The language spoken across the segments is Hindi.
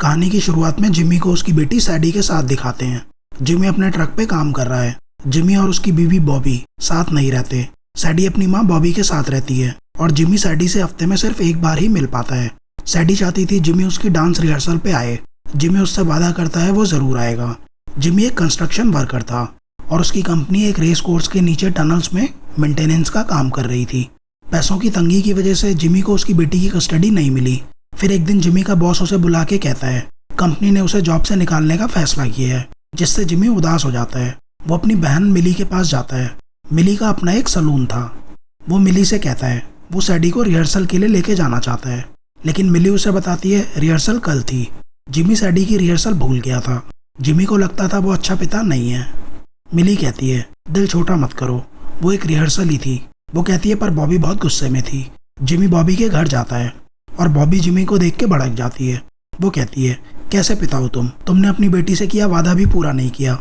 कहानी की शुरुआत में जिमी को उसकी बेटी सैडी के साथ दिखाते हैं। जिमी अपने ट्रक पे काम कर रहा है। जिमी और उसकी बीवी बॉबी साथ नहीं रहते। सैडी अपनी माँ बॉबी के साथ रहती है और जिमी सैडी से हफ्ते में सिर्फ एक बार ही मिल पाता है। सैडी चाहती थी जिमी उसकी डांस रिहर्सल पे आए। जिमी उससे वादा करता है वो ज़रूर आएगा। जिमी एक कंस्ट्रक्शन वर्कर था और उसकी कंपनी एक रेस कोर्स के नीचे टनल्स में मेंटेनेंस का काम कर रही थी। पैसों की तंगी की वजह से जिमी को उसकी बेटी की कस्टडी नहीं मिली। फिर एक दिन जिमी का बॉस उसे बुला के कहता है कंपनी ने उसे जॉब से निकालने का फैसला किया है, जिससे जिमी उदास हो जाता है। वो अपनी बहन मिली के पास जाता है। मिली का अपना एक सलून था। वो मिली से कहता है वो सैडी को रिहर्सल के लिए लेके जाना चाहता है, लेकिन मिली उसे बताती है रिहर्सल कल थी। जिमी सैडी की रिहर्सल भूल गया था। जिमी को लगता था वो अच्छा पिता नहीं है। मिली कहती है दिल छोटा मत करो, वो एक रिहर्सल ही थी। वो कहती है पर बॉबी बहुत गुस्से में थी। जिमी बॉबी के घर जाता है और बॉबी जिमी को देख के भड़क जाती है। वो कहती है कैसे पिता हो तुमने अपनी बेटी से किया वादा भी पूरा नहीं किया।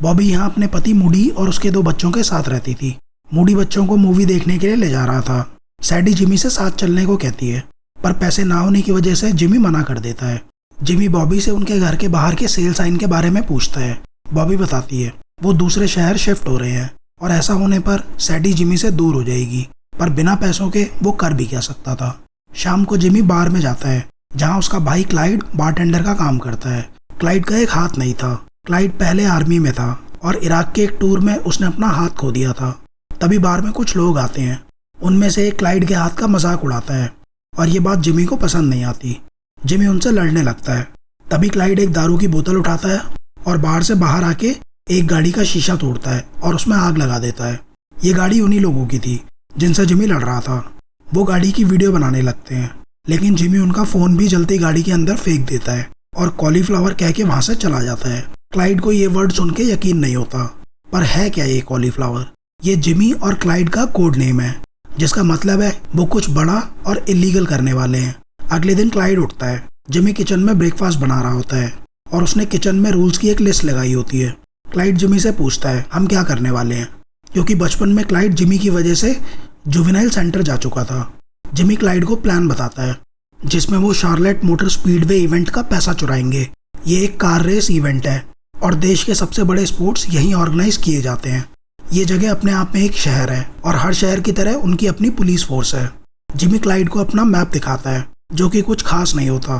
बॉबी यहाँ अपने पति मूडी और उसके 2 बच्चों के साथ रहती थी। मूडी बच्चों को मूवी देखने के लिए ले जा रहा था। सैडी जिमी से साथ चलने को कहती है, पर पैसे ना होने की वजह से जिमी मना कर देता है। जिमी बॉबी से उनके घर के बाहर के सेल साइन के बारे में पूछता है। बॉबी बताती है वो दूसरे शहर शिफ्ट हो रहे हैं और ऐसा होने पर सैडी जिमी से दूर हो जाएगी, पर बिना पैसों के वो कर भी क्या सकता था। शाम को जिमी बार में जाता है जहाँ उसका भाई क्लाइड बारटेंडर का काम करता है। क्लाइड का एक हाथ नहीं था। क्लाइड पहले आर्मी में था और इराक के एक टूर में उसने अपना हाथ खो दिया था। तभी बार में कुछ लोग आते हैं। उनमें से एक क्लाइड के हाथ का मजाक उड़ाता है और ये बात जिमी को पसंद नहीं आती। जिमी उनसे लड़ने लगता है। तभी क्लाइड एक दारू की बोतल उठाता है और बाहर से बाहर आके एक गाड़ी का शीशा तोड़ता है और उसमें आग लगा देता है। ये गाड़ी उन्हीं लोगों की थी जिनसे जिमी लड़ रहा था। वो गाड़ी की वीडियो बनाने लगते हैं, लेकिन जिमी उनका फ़ोन भी जलती गाड़ी के अंदर फेंक देता है और कॉलीफ्लावर कह के वहाँ से चला जाता है। क्लाइड को ये वर्ड सुन के यकीन नहीं होता, पर है क्या ये कॉलीफ्लावर? ये जिमी और क्लाइड का कोड नेम है, जिसका मतलब है वो कुछ बड़ा और इलीगल करने वाले हैं। अगले दिन क्लाइड उठता है। जिमी किचन में ब्रेकफास्ट बना रहा होता है और उसने किचन में रूल्स की एक लिस्ट लगाई होती है। क्लाइड जिमी से पूछता है हम क्या करने वाले हैं, क्योंकि बचपन में क्लाइड जिमी की वजह से जुवेनाइल सेंटर जा चुका था। जिमी क्लाइड को प्लान बताता है जिसमें वो शार्लेट मोटर स्पीडवे इवेंट का पैसा चुराएंगे। ये एक कार रेस इवेंट है और देश के सबसे बड़े स्पोर्ट्स यहीं ऑर्गेनाइज किए जाते हैं। ये जगह अपने आप में एक शहर है और हर शहर की तरह उनकी अपनी पुलिस फोर्स है। जिमी क्लाइड को अपना मैप दिखाता है जो कि कुछ खास नहीं होता,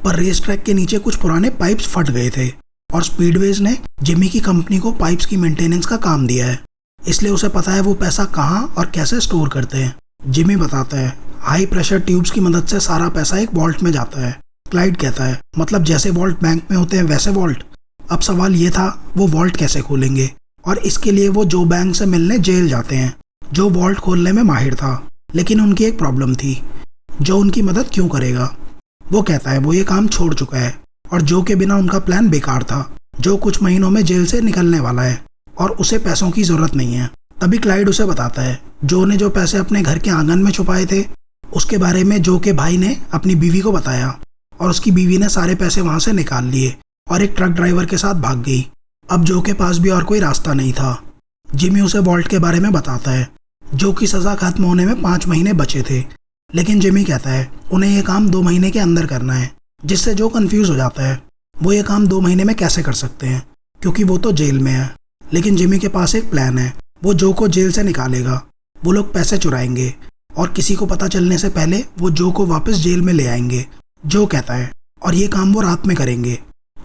पर रेस ट्रैक के नीचे कुछ पुराने पाइप्स फट गए थे और स्पीडवेज ने जिमी की कंपनी को पाइप्स की मेंटेनेंस का काम दिया है, इसलिए उसे पता है वो पैसा कहाँ और कैसे स्टोर करते हैं। जिमी बताता है हाई प्रेशर ट्यूब्स की मदद से सारा पैसा एक वॉल्ट में जाता है। क्लाइड कहता है मतलब जैसे वॉल्ट बैंक में होते हैं वैसे वॉल्ट। अब सवाल ये था वो वॉल्ट कैसे खोलेंगे, और इसके लिए वो जो बैंक से मिलने जेल जाते हैं। जो वॉल्ट खोलने में माहिर था, लेकिन उनकी एक प्रॉब्लम थी। जो उनकी मदद क्यों करेगा? वो कहता है वो ये काम छोड़ चुका है और जो के बिना उनका प्लान बेकार था। जो कुछ महीनों में जेल से निकलने वाला है और उसे पैसों की जरूरत नहीं है। तभी क्लाइड उसे बताता है जो ने जो पैसे अपने घर के आंगन में छुपाए थे उसके बारे में जो के भाई ने अपनी बीवी को बताया और उसकी बीवी ने सारे पैसे वहां से निकाल लिए और एक ट्रक ड्राइवर के साथ भाग गई। अब जो के पास भी और कोई रास्ता नहीं था। जिमी उसे वॉल्ट के बारे में बताता है। जो की सज़ा खत्म होने में 5 महीने बचे थे, लेकिन जिमी कहता है उन्हें यह काम 2 महीने के अंदर करना है, जिससे जो कंफ्यूज हो जाता है वो ये काम 2 महीने में कैसे कर सकते हैं, क्योंकि वो तो जेल में है। लेकिन जिमी के पास एक प्लान है। वो जो को जेल से निकालेगा। वो लोग पैसे चुराएंगे और किसी को पता चलने से पहले वो जो को वापस जेल में ले आएंगे। जो कहता है और ये काम वो रात में करेंगे।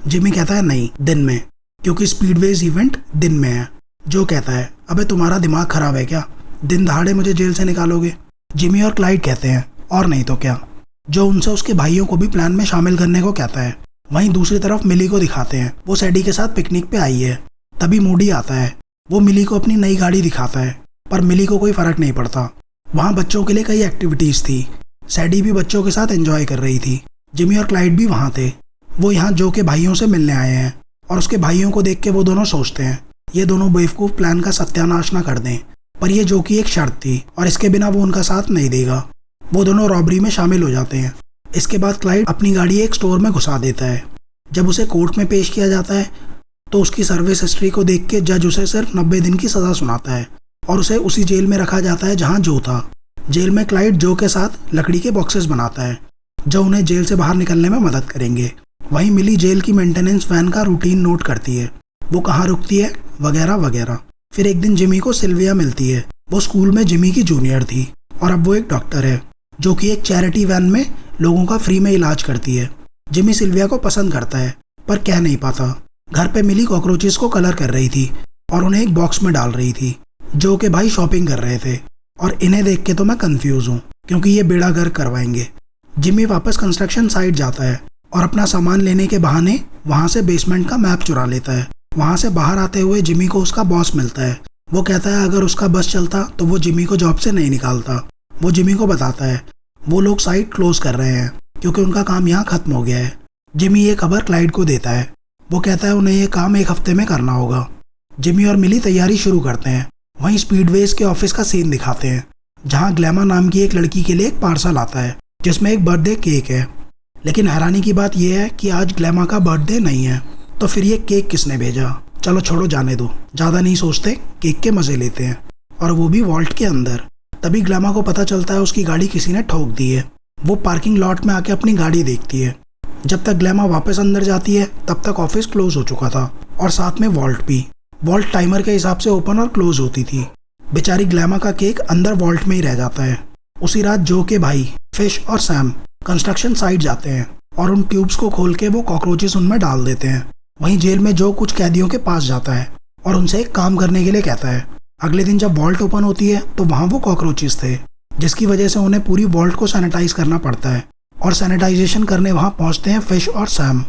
जिमी कहता है नहीं, दिन में, क्योंकि स्पीडवेज इवेंट दिन में है। जो कहता है अबे तुम्हारा दिमाग खराब है क्या, दिन दहाड़े मुझे जेल से निकालोगे? जिमी और क्लाइड कहते हैं और नहीं तो क्या। जो उनसे उसके भाइयों को भी प्लान में शामिल करने को कहता है। वहीं दूसरी तरफ मिली को दिखाते हैं वो सैडी के साथ पिकनिक पे आई है। तभी मूडी आता है। वो मिली को अपनी नई गाड़ी दिखाता है, पर मिली को कोई फर्क नहीं पड़ता। वहाँ बच्चों के लिए कई एक्टिविटीज़ थी। सैडी भी बच्चों के साथ एंजॉय कर रही थी। जिमी और क्लाइड भी वहाँ थे। वो यहाँ जो के भाइयों से मिलने आए हैं और उसके भाइयों को देख के वो दोनों सोचते हैं ये दोनों बेवकूफ़ प्लान का सत्यानाश ना कर दें। पर ये जो की एक शर्त थी और इसके बिना वो उनका साथ नहीं देगा। वो दोनों रॉबरी में शामिल हो जाते हैं। इसके बाद क्लाइड अपनी गाड़ी एक स्टोर में घुसा देता है। जब उसे कोर्ट में पेश किया जाता है तो उसकी सर्विस हिस्ट्री को देख के जज उसे सिर्फ 90 दिन की सज़ा सुनाता है और उसे उसी जेल में रखा जाता है जहाँ जो था। जेल में क्लाइड जो के साथ लकड़ी के बॉक्सेस बनाता है जो उन्हें जेल से बाहर निकलने में मदद करेंगे। वहीं मिली जेल की मेंटेनेंस वैन का रूटीन नोट करती है, वो कहाँ रुकती है वगैरह वगैरह। फिर एक दिन जिमी को सिल्विया मिलती है। वो स्कूल में जिमी की जूनियर थी और अब वो एक डॉक्टर है जो कि एक चैरिटी वैन में लोगों का फ्री में इलाज करती है। जिमी सिल्विया को पसंद करता है पर कह नहीं पाता। घर पे मिली कॉकरोचेस को कलर कर रही थी और उन्हें एक बॉक्स में डाल रही थी। जो के भाई शॉपिंग कर रहे थे और इन्हें देख के तो मैं कंफ्यूज हूँ क्योंकि ये बेड़ा गर्क करवाएंगे। जिमी वापस कंस्ट्रक्शन साइट जाता है और अपना सामान लेने के बहाने वहाँ से बेसमेंट का मैप चुरा लेता है। वहाँ से बाहर आते हुए जिमी को उसका बॉस मिलता है। वो कहता है अगर उसका बस चलता तो वो जिमी को जॉब से नहीं निकालता। वो जिमी को बताता है वो लोग साइट क्लोज कर रहे हैं क्योंकि उनका काम यहाँ खत्म हो गया है। जिमी ये खबर क्लाइड को देता है। वो कहता है उन्हें ये काम 1 हफ्ते में करना होगा। जिमी और मिली तैयारी शुरू करते हैं। वहीं स्पीडवेज के ऑफिस का सीन दिखाते हैं जहाँ ग्लैमा नाम की एक लड़की के लिए एक पार्सल आता है जिसमें एक बर्थडे केक है। लेकिन हैरानी की बात यह है कि आज ग्लैमा का बर्थडे नहीं है। तो फिर ये केक किसने भेजा? चलो छोड़ो, जाने दो, ज़्यादा नहीं सोचते, केक के मज़े लेते हैं। और वो भी वॉल्ट के अंदर। तभी ग्लैमा को पता चलता है उसकी गाड़ी किसी ने ठोक दी है। वो पार्किंग लॉट में आके अपनी गाड़ी देखती है। जब तक ग्लैमा वापस अंदर जाती है तब तक ऑफिस क्लोज हो चुका था और साथ में वॉल्ट भी। वॉल्ट टाइमर के हिसाब से ओपन और क्लोज होती थी। बेचारी ग्लैमा का केक अंदर वॉल्ट में ही रह जाता है। उसी रात जो के भाई फिश और सैम कंस्ट्रक्शन साइट जाते हैं और उन ट्यूब्स को खोल के वो कॉकरोचेस उनमें डाल देते हैं। वहीं जेल में जो कुछ कैदियों के पास जाता है और उनसे एक काम करने के लिए कहता है। अगले दिन जब वॉल्ट ओपन होती है तो वहाँ वो कॉकरोचेस थे जिसकी वजह से उन्हें पूरी वॉल्ट को सैनिटाइज करना पड़ता है। और सैनिटाइजेशन करने वहाँ पहुँचते हैं फिश और सैम।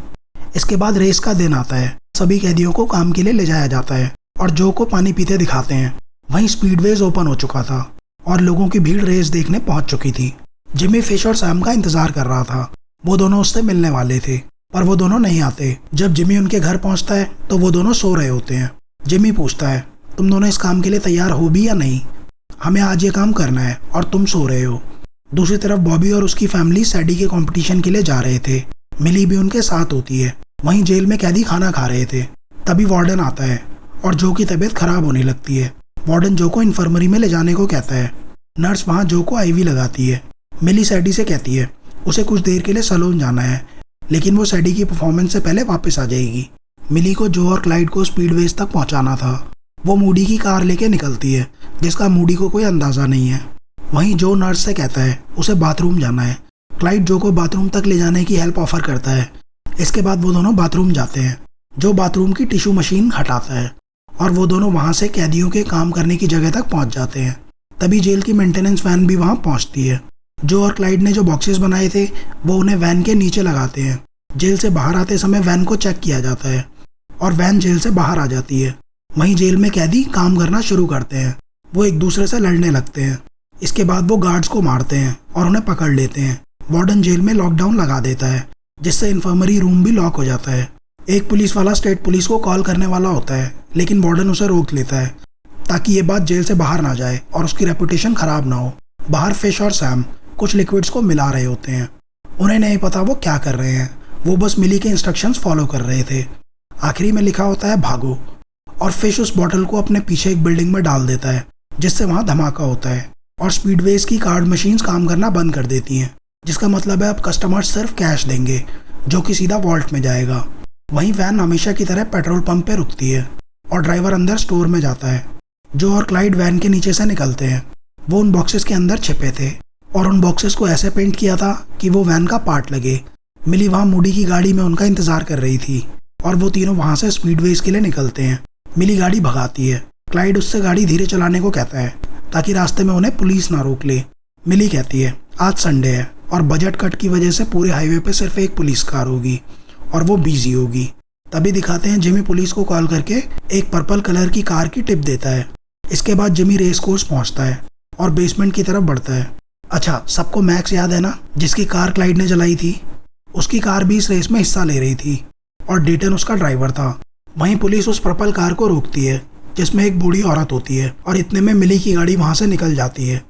इसके बाद रेस का दिन आता है। सभी कैदियों को काम के लिए ले जाया जाता है और जो को पानी पीते दिखाते हैं। वहीं स्पीडवेज ओपन हो चुका था और लोगों की भीड़ रेस देखने पहुंच चुकी थी। जिमी फिश और सैम का इंतजार कर रहा था। वो दोनों उससे मिलने वाले थे पर वो दोनों नहीं आते। जब जिमी उनके घर पहुंचता है तो वो दोनों सो रहे होते हैं। जिमी पूछता है तुम दोनों इस काम के लिए तैयार हो भी या नहीं? हमें आज ये काम करना है और तुम सो रहे हो। दूसरी तरफ बॉबी और उसकी फैमिली सैडी के कंपटीशन के लिए जा रहे थे। मिली भी उनके साथ होती है। वहीं जेल में कैदी खाना खा रहे थे। तभी वार्डन आता है और जो की तबीयत खराब होने लगती है। वार्डन जो को इन्फर्मरी में ले जाने को कहता है। नर्स वहाँ जो को आईवी लगाती है। मिली सैडी से कहती है उसे कुछ देर के लिए सैलून जाना है लेकिन वो सैडी की परफॉर्मेंस से पहले वापस आ जाएगी। मिली को जो और क्लाइड को स्पीडवेज तक पहुंचाना था। वो मूडी की कार लेके निकलती है जिसका मूडी को कोई अंदाज़ा नहीं है। वहीं जो नर्स से कहता है उसे बाथरूम जाना है। क्लाइड जो को बाथरूम तक ले जाने की हेल्प ऑफर करता है। इसके बाद वो दोनों बाथरूम जाते हैं। जो बाथरूम की टिश्यू मशीन हटाता है और वो दोनों वहाँ से कैदियों के काम करने की जगह तक पहुँच जाते हैं। तभी जेल की मेंटेनेंस वैन भी वहाँ पहुँचती है। जो और क्लाइड ने जो बॉक्सेस बनाए थे वो उन्हें वैन के नीचे लगाते हैं। जेल से बाहर आते समय वैन को चेक किया जाता है और वैन जेल से बाहर आ जाती है। वहीं जेल में कैदी काम करना शुरू करते हैं। वो एक दूसरे से लड़ने लगते हैं। इसके बाद वो गार्ड्स को मारते हैं और उन्हें पकड़ लेते हैं। वार्डन जेल में लॉकडाउन लगा देता है जिससे इन्फर्मरी रूम भी लॉक हो जाता है। एक पुलिस वाला स्टेट पुलिस को कॉल करने वाला होता है लेकिन वार्डन उसे रोक लेता है ताकि ये बात जेल से बाहर ना जाए और उसकी रेपुटेशन खराब ना हो। बाहर फिश और सैम कुछ लिक्विड्स को मिला रहे होते हैं। उन्हें नहीं पता वो क्या कर रहे हैं। वो बस मिली के इंस्ट्रक्शंस फॉलो कर रहे थे। आखिरी में लिखा होता है भागो और फिश उस बॉटल को अपने पीछे एक बिल्डिंग में डाल देता है जिससे वहाँ धमाका होता है और स्पीडवेज की कार्ड मशीन्स काम करना बंद कर देती हैं जिसका मतलब है अब कस्टमर्स सिर्फ कैश देंगे जो कि सीधा वॉल्ट में जाएगा। वहीं वैन हमेशा की तरह पेट्रोल पंप पे रुकती है और ड्राइवर अंदर स्टोर में जाता है। जो और क्लाइड वैन के नीचे से निकलते हैं। वो उन बॉक्सेस के अंदर छिपे थे और उन बॉक्सेस को ऐसे पेंट किया था कि वो वैन का पार्ट लगे। मिली वहाँ मूडी की गाड़ी में उनका इंतजार कर रही थी और वो तीनों वहाँ से स्पीडवेज के लिए निकलते हैं। मिली गाड़ी भगाती है। क्लाइड उससे गाड़ी धीरे चलाने को कहता है ताकि रास्ते में उन्हें पुलिस ना रोक ले। मिली कहती है आज संडे है और बजट कट की वजह से पूरे हाईवे पे सिर्फ एक पुलिस कार होगी और वो बिजी होगी। तभी दिखाते हैं जिमी पुलिस को कॉल करके एक पर्पल कलर की कार की टिप देता है। इसके बाद जिमी रेस कोर्स पहुंचता है और बेसमेंट की तरफ बढ़ता है। अच्छा, सबको मैक्स याद है ना, जिसकी कार क्लाइड ने जलाई थी? उसकी कार भी इस रेस में हिस्सा ले रही थी और डेटन उसका ड्राइवर था। वहीं पुलिस उस पर्पल कार को रोकती है जिसमें एक बूढ़ी औरत होती है और इतने में मिली की गाड़ी वहां से निकल जाती है।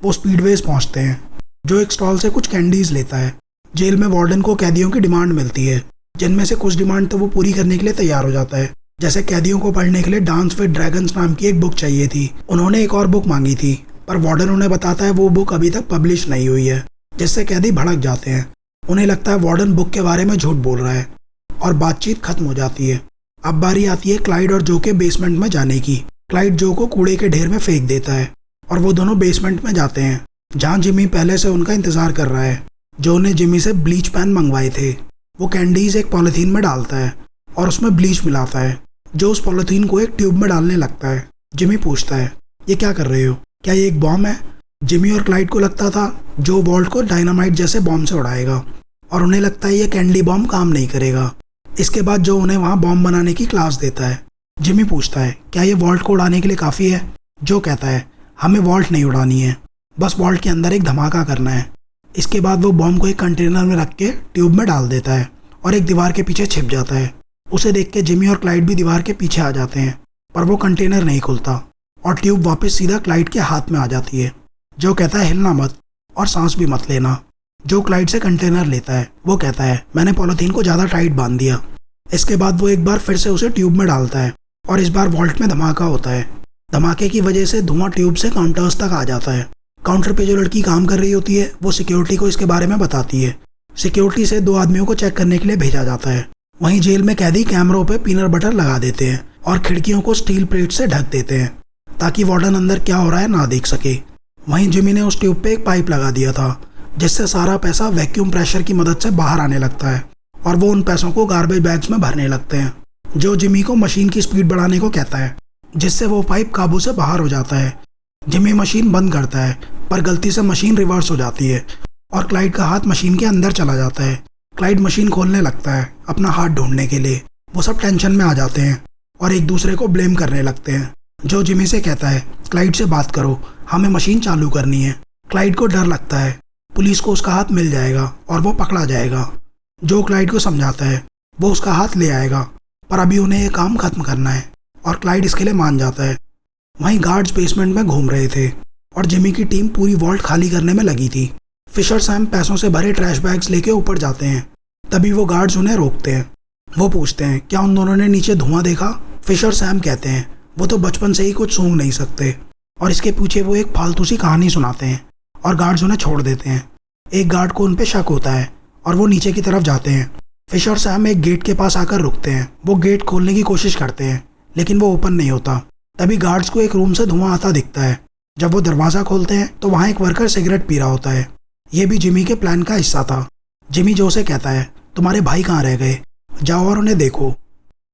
वो स्पीडवेज पहुंचते हैं। जो एक स्टॉल से कुछ कैंडीज लेता है। जेल में वार्डन को कैदियों की डिमांड मिलती है जिनमें से कुछ डिमांड तो वो पूरी करने के लिए तैयार हो जाता है। जैसे कैदियों को पढ़ने के लिए डांस विद ड्रैगन्स नाम की एक बुक चाहिए थी। उन्होंने एक और बुक मांगी थी पर वार्डन उन्हें बताता है वो बुक अभी तक पब्लिश नहीं हुई है, जिससे कैदी भड़क जाते हैं। उन्हें लगता है वार्डन बुक के बारे में झूठ बोल रहा है और बातचीत खत्म हो जाती है। अब बारी आती है क्लाइड और जो के बेसमेंट में जाने की। क्लाइड जो को कूड़े के ढेर में फेंक देता है और वो दोनों बेसमेंट में जाते हैं जहाँ जिमी पहले से उनका इंतजार कर रहा है। जो ने जिमी से ब्लीच पेन मंगवाए थे वो कैंडीज एक पॉलीथीन में डालता है और उसमें ब्लीच मिलाता है। जो उस पॉलीथीन को एक ट्यूब में डालने लगता है। जिमी पूछता है, ये क्या कर रहे हो, क्या ये एक बॉम्ब है? जिमी और क्लाइड को लगता था जो वॉल्ट को डायनामाइट जैसे बॉम्ब से उड़ाएगा और उन्हें लगता है ये कैंडी बॉम्ब काम नहीं करेगा। इसके बाद जो उन्हें वहाँ बॉम्ब बनाने की क्लास देता है। जिमी पूछता है, क्या ये वॉल्ट को उड़ाने के लिए काफ़ी है? जो कहता है, हमें वॉल्ट नहीं उड़ानी है, बस वॉल्ट के अंदर एक धमाका करना है। इसके बाद वो बॉम्ब को एक कंटेनर में रख के ट्यूब में डाल देता है और एक दीवार के पीछे छिप जाता है। उसे देख के जिमी और क्लाइड भी दीवार के पीछे आ जाते हैं, पर वो कंटेनर नहीं खुलता और ट्यूब वापस सीधा क्लाइड के हाथ में आ जाती है। जो कहता है, हिलना मत और सांस भी मत लेना। जो क्लाइड से कंटेनर लेता है वो कहता है, मैंने पॉलीथीन को ज़्यादा टाइट बांध दिया। इसके बाद वो एक बार फिर से उसे ट्यूब में डालता है और इस बार वॉल्ट में धमाका होता है। धमाके की वजह से धुआं ट्यूब से काउंटर्स तक आ जाता है। काउंटर पे जो लड़की काम कर रही होती है वो सिक्योरिटी को इसके बारे में बताती है। सिक्योरिटी से 2 आदमियों को चेक करने के लिए भेजा जाता है। वहीं जेल में कैदी कैमरों पे पीनट बटर लगा देते हैं और खिड़कियों को स्टील प्लेट से ढक देते हैं ताकि वार्डन अंदर क्या हो रहा है ना देख सके। वहीं जिमी ने उस ट्यूब पे एक पाइप लगा दिया था जिससे सारा पैसा वैक्यूम प्रेशर की मदद से बाहर आने लगता है और वो उन पैसों को गार्बेज बैग्स में भरने लगते हैं। जो जिमी को मशीन की स्पीड बढ़ाने को कहता है जिससे वो पाइप काबू से बाहर हो जाता है। जिमी मशीन बंद करता है पर गलती से मशीन रिवर्स हो जाती है और क्लाइड का हाथ मशीन के अंदर चला जाता है। क्लाइड मशीन खोलने लगता है अपना हाथ ढूंढने के लिए। वो सब टेंशन में आ जाते हैं और एक दूसरे को ब्लेम करने लगते हैं। जो जिमी से कहता है, क्लाइड से बात करो, हमें मशीन चालू करनी है। क्लाइड को डर लगता है पुलिस को उसका हाथ मिल जाएगा और वो पकड़ा जाएगा। जो क्लाइड को समझाता है वो उसका हाथ ले आएगा पर अभी उन्हें ये काम खत्म करना है और क्लाइड इसके लिए मान जाता है। वहीं गार्ड्स बेसमेंट में घूम रहे थे और जिमी की टीम पूरी वॉल्ट खाली करने में लगी थी। फिशर सैम पैसों से भरे ट्रैश बैग्स लेके ऊपर जाते हैं। तभी वो गार्ड्स उन्हें रोकते हैं। वो पूछते हैं, क्या उन दोनों ने नीचे धुआं देखा? फिशर सैम कहते हैं, वो तो बचपन से ही कुछ सूंघ नहीं सकते और इसके पीछे वो एक फालतू सी कहानी सुनाते हैं और गार्ड्स उन्हें छोड़ देते हैं। एक गार्ड को उन पे शक होता है और वो नीचे की तरफ जाते हैं। फिशर सैम एक गेट के पास आकर रुकते हैं। वो गेट खोलने की कोशिश करते हैं लेकिन वो ओपन नहीं होता। तभी गार्ड्स को एक रूम से धुआं आता दिखता है। जब वो दरवाज़ा खोलते हैं तो वहाँ एक वर्कर सिगरेट पी रहा होता है। ये भी जिमी के प्लान का हिस्सा था। जिमी जो से कहता है, तुम्हारे भाई कहाँ रह गए, जाओ और उन्हें देखो।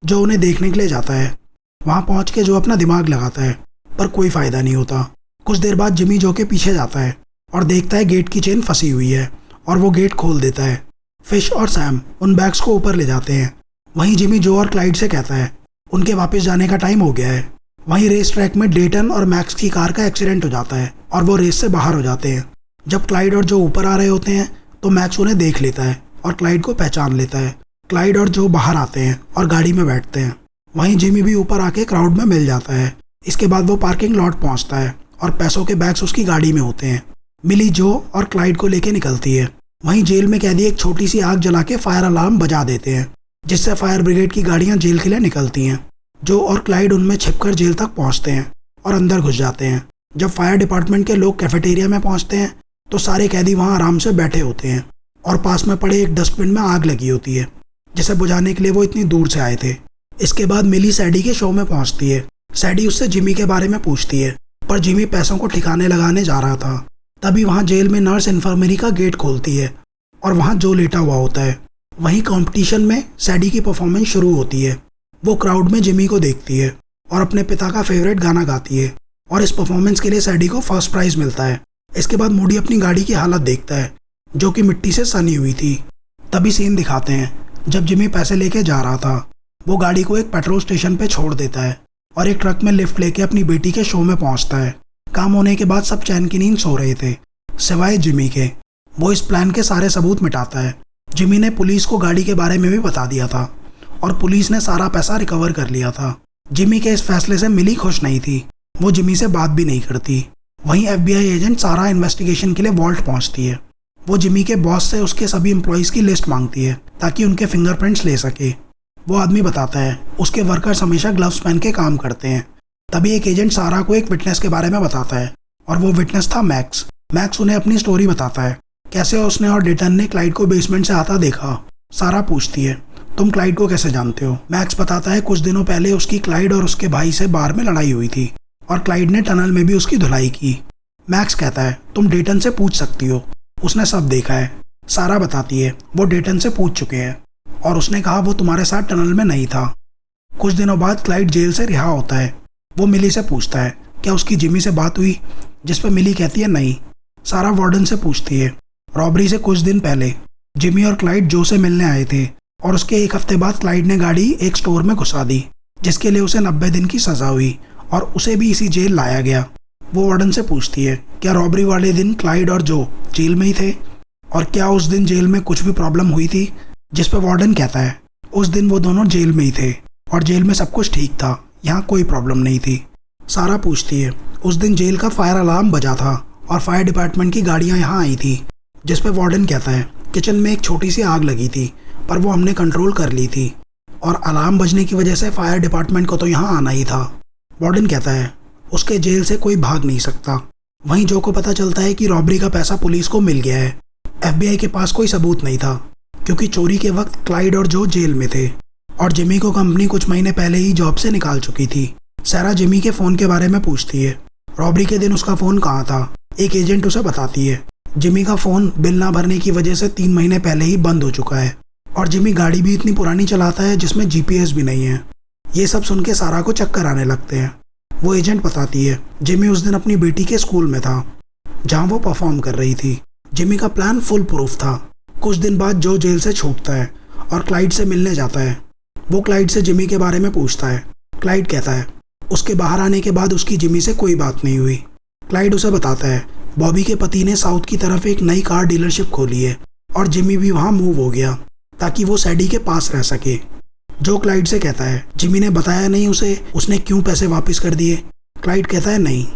जो उन्हें देखने के लिए जाता है। वहाँ पहुँच के जो अपना दिमाग लगाता है पर कोई फ़ायदा नहीं होता। कुछ देर बाद जिमी जो के पीछे जाता है और देखता है गेट की चेन फंसी हुई है और वो गेट खोल देता है। फिश और सैम उन बैग्स को ऊपर ले जाते हैं। वहीं जिमी जो और क्लाइड से कहता है उनके वापस जाने का टाइम हो गया है। वहीं रेस ट्रैक में डेटन और मैक्स की कार का एक्सीडेंट हो जाता है और वो रेस से बाहर हो जाते हैं। जब क्लाइड और जो ऊपर आ रहे होते हैं तो मैक्स उन्हें देख लेता है और क्लाइड को पहचान लेता है। क्लाइड और जो बाहर आते हैं और गाड़ी में बैठते हैं। वहीं जिमी भी ऊपर आके क्राउड में मिल जाता है। इसके बाद वो पार्किंग लॉट पहुंचता है और पैसों के बैग्स उसकी गाड़ी में होते हैं। मिली जो और क्लाइड को लेके निकलती है। वहीं जेल में कैदी एक छोटी सी आग जला के फायर अलार्म बजा देते हैं जिससे फायर ब्रिगेड की गाड़ियां जेल के लिए निकलती हैं। जो और क्लाइड उनमें छिपकर जेल तक पहुंचते हैं और अंदर घुस जाते हैं। जब फायर डिपार्टमेंट के लोग कैफेटेरिया में पहुंचते हैं तो सारे कैदी वहां आराम से बैठे होते हैं और पास में पड़े एक डस्टबिन में आग लगी होती है जिसे बुझाने के लिए वो इतनी दूर से आए थे। इसके बाद मिली सैडी के शो में पहुंचती है। सैडी उससे जिमी के बारे में पूछती है पर जिमी पैसों को ठिकाने लगाने जा रहा था। तभी वहाँ जेल में नर्स इन्फर्मरी का गेट खोलती है और वहाँ जो लेटा हुआ होता है। वहीं कंपटीशन में सैडी की परफॉर्मेंस शुरू होती है। वो क्राउड में जिमी को देखती है और अपने पिता का फेवरेट गाना गाती है और इस परफॉर्मेंस के लिए सैडी को फर्स्ट प्राइज मिलता है। इसके बाद मूडी अपनी गाड़ी की हालत देखता है जो कि मिट्टी से सनी हुई थी। तभी सीन दिखाते हैं जब जिमी पैसे लेके जा रहा था। वो गाड़ी को एक पेट्रोल स्टेशन पे छोड़ देता है और एक ट्रक में लिफ्ट लेके अपनी बेटी के शो में पहुंचता है। काम होने के बाद सब चैन की नींद सो रहे थे सिवाय जिमी के। वो इस प्लान के सारे सबूत मिटाता है। जिमी ने पुलिस को गाड़ी के बारे में भी बता दिया था और पुलिस ने सारा पैसा रिकवर कर लिया था। जिमी के इस फैसले से मिली खुश नहीं थी। वो जिमी से बात भी नहीं करती। वहीं FBI एजेंट सारा इन्वेस्टिगेशन के लिए वॉल्ट पहुंचती है। वो जिमी के बॉस से उसके सभी एम्प्लॉयज़ की लिस्ट मांगती है ताकि उनके फिंगरप्रिंट्स ले सके। वो आदमी बताता है उसके वर्कर्स हमेशा ग्लव्स पहन के काम करते हैं। तभी एक एजेंट सारा को एक विटनेस के बारे में बताता है और वो विटनेस था मैक्स। मैक्स उन्हें अपनी स्टोरी बताता है कैसे उसने और डेटन ने क्लाइड को बेसमेंट से आता देखा। सारा पूछती है, तुम क्लाइड को कैसे जानते हो? मैक्स बताता है कुछ दिनों पहले उसकी क्लाइड और उसके भाई से बार में लड़ाई हुई थी और क्लाइड ने टनल में भी उसकी धुलाई की। मैक्स कहता है, तुम डेटन से पूछ सकती हो, उसने सब देखा है। सारा बताती है वो डेटन से पूछ चुके हैं और उसने कहा वो तुम्हारे साथ टनल में नहीं था। कुछ दिनों बाद क्लाइड जेल से रिहा होता है। वो मिली से पूछता है क्या उसकी जिमी से बात हुई, जिस पर मिली कहती है नहीं। सारा वार्डन से पूछती है रॉबरी से कुछ दिन पहले जिमी और क्लाइड जो से मिलने आए थे और उसके एक हफ्ते बाद क्लाइड ने गाड़ी एक स्टोर में घुसा दी, जिसके लिए उसे 90 दिन की सजा हुई और उसे भी इसी जेल लाया गया। वो वार्डन से पूछती है क्या रॉबरी वाले दिन क्लाइड और जो जेल में ही थे और क्या उस दिन जेल में कुछ भी प्रॉब्लम हुई थी, जिस पर वार्डन कहता है उस दिन वो दोनों जेल में ही थे और जेल में सब कुछ ठीक था, यहाँ कोई प्रॉब्लम नहीं थी। सारा पूछती है उस दिन जेल का फायर अलार्म बजा था और फायर डिपार्टमेंट की गाड़ियाँ यहाँ आई थी, जिस पर वार्डन कहता है किचन में एक छोटी सी आग लगी थी पर वो हमने कंट्रोल कर ली थी और अलार्म बजने की वजह से फायर डिपार्टमेंट को तो यहाँ आना ही था। वार्डन कहता है उसके जेल से कोई भाग नहीं सकता। वहीं जो को पता चलता है कि रॉबरी का पैसा पुलिस को मिल गया है। FBI के पास कोई सबूत नहीं था क्योंकि चोरी के वक्त क्लाइड और जो जेल में थे और जिमी को कंपनी कुछ महीने पहले ही जॉब से निकाल चुकी थी। सारा जिमी के फ़ोन के बारे में पूछती है। रॉबरी के दिन उसका फ़ोन कहाँ था, एक एजेंट उसे बताती है। जिमी का फ़ोन बिल ना भरने की वजह से 3 महीने पहले ही बंद हो चुका है और जिमी गाड़ी भी इतनी पुरानी चलाता है जिसमें GPS भी नहीं है। ये सब सुन के सारा को चक्कर आने लगते हैं। वो एजेंट बताती है जिमी उस दिन अपनी बेटी के स्कूल में था जहाँ वो परफॉर्म कर रही थी। जिमी का प्लान फुल प्रूफ था। कुछ दिन बाद जो जेल से छूटता है और क्लाइड से मिलने जाता है। वो क्लाइड से जिमी के बारे में पूछता है। क्लाइड कहता है उसके बाहर आने के बाद उसकी जिमी से कोई बात नहीं हुई। क्लाइड उसे बताता है बॉबी के पति ने साउथ की तरफ एक नई कार डीलरशिप खोली है और जिमी भी वहाँ मूव हो गया ताकि वो सैडी के पास रह सके। जो क्लाइड से कहता है जिमी ने बताया नहीं उसे उसने क्यों पैसे वापस कर दिए। क्लाइड कहता है नहीं।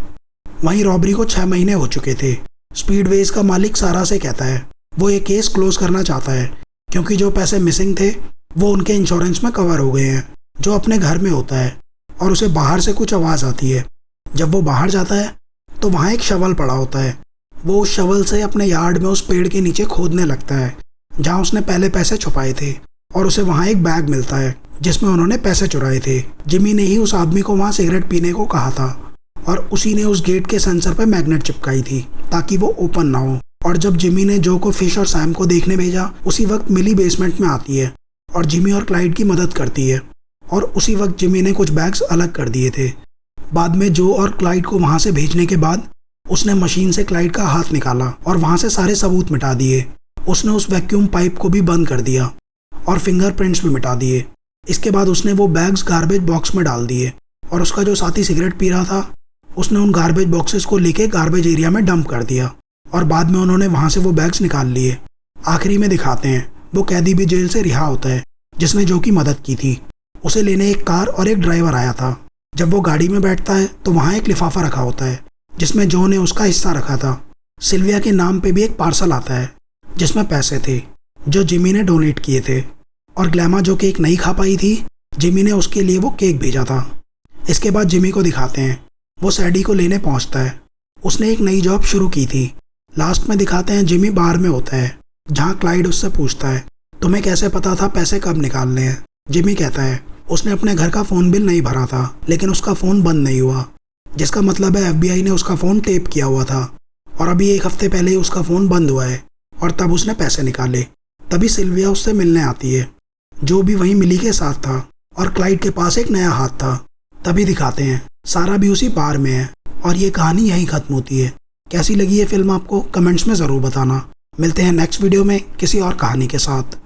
वहीं रॉबरी को 6 महीने हो चुके थे। स्पीडवेज का मालिक सारा से कहता है वो ये केस क्लोज करना चाहता है क्योंकि जो पैसे मिसिंग थे वो उनके इंश्योरेंस में कवर हो गए हैं। जो अपने घर में होता है और उसे बाहर से कुछ आवाज़ आती है। जब वो बाहर जाता है तो वहाँ एक शवल पड़ा होता है। वो उस शवल से अपने यार्ड में उस पेड़ के नीचे खोदने लगता है जहाँ उसने पहले पैसे छुपाए थे और उसे वहाँ एक बैग मिलता है जिसमें उन्होंने पैसे चुराए थे। जिमी ने ही उस आदमी को वहाँ सिगरेट पीने को कहा था और उसी ने उस गेट के सेंसर पर मैग्नेट चिपकाई थी ताकि वो ओपन ना हो। और जब जिमी ने जो को फिश और सैम को देखने भेजा उसी वक्त मिली बेसमेंट में आती है और जिमी और क्लाइड की मदद करती है और उसी वक्त जिमी ने कुछ बैग्स अलग कर दिए थे। बाद में जो और क्लाइड को वहाँ से भेजने के बाद उसने मशीन से क्लाइड का हाथ निकाला और वहाँ से सारे सबूत मिटा दिए। उसने उस वैक्यूम पाइप को भी बंद कर दिया और फिंगरप्रिंट्स भी मिटा दिए। इसके बाद उसने वो बैग्स गार्बेज बॉक्स में डाल दिए और उसका जो साथी सिगरेट पी रहा था उसने उन गार्बेज बॉक्सेस को लेके गार्बेज एरिया में डंप कर दिया और बाद में उन्होंने वहाँ से वो बैग्स निकाल लिए। आखिरी में दिखाते हैं वो कैदी भी जेल से रिहा होता है जिसने जो की मदद की थी। उसे लेने एक कार और एक ड्राइवर आया था। जब वो गाड़ी में बैठता है तो वहाँ एक लिफाफा रखा होता है जिसमें जो ने उसका हिस्सा रखा था। सिल्विया के नाम पे भी एक पार्सल आता है जिसमें पैसे थे जो जिमी ने डोनेट किए थे और ग्लैमा जो केक नहीं खा पाई थी जिमी ने उसके लिए वो केक भेजा था। इसके बाद जिमी को दिखाते हैं वो सैडी को लेने पहुंचता है। उसने एक नई जॉब शुरू की थी। लास्ट में दिखाते हैं जिमी बार में होता है जहां क्लाइड उससे पूछता है तुम्हें कैसे पता था पैसे कब निकालने हैं। जिमी कहता है उसने अपने घर का फ़ोन बिल नहीं भरा था लेकिन उसका फ़ोन बंद नहीं हुआ, जिसका मतलब है FBI ने उसका फ़ोन टेप किया हुआ था और अभी 1 हफ्ते पहले ही उसका फ़ोन बंद हुआ है और तब उसने पैसे निकाले। तभी सिल्विया उससे मिलने आती है जो भी वहीं मिली के साथ था और क्लाइड के पास एक नया हाथ था। तभी दिखाते हैं सारा भी उसी बार में है और ये कहानी यहीं ख़त्म होती है। कैसी लगी ये फिल्म आपको कमेंट्स में ज़रूर बताना। मिलते हैं नेक्स्ट वीडियो में किसी और कहानी के साथ।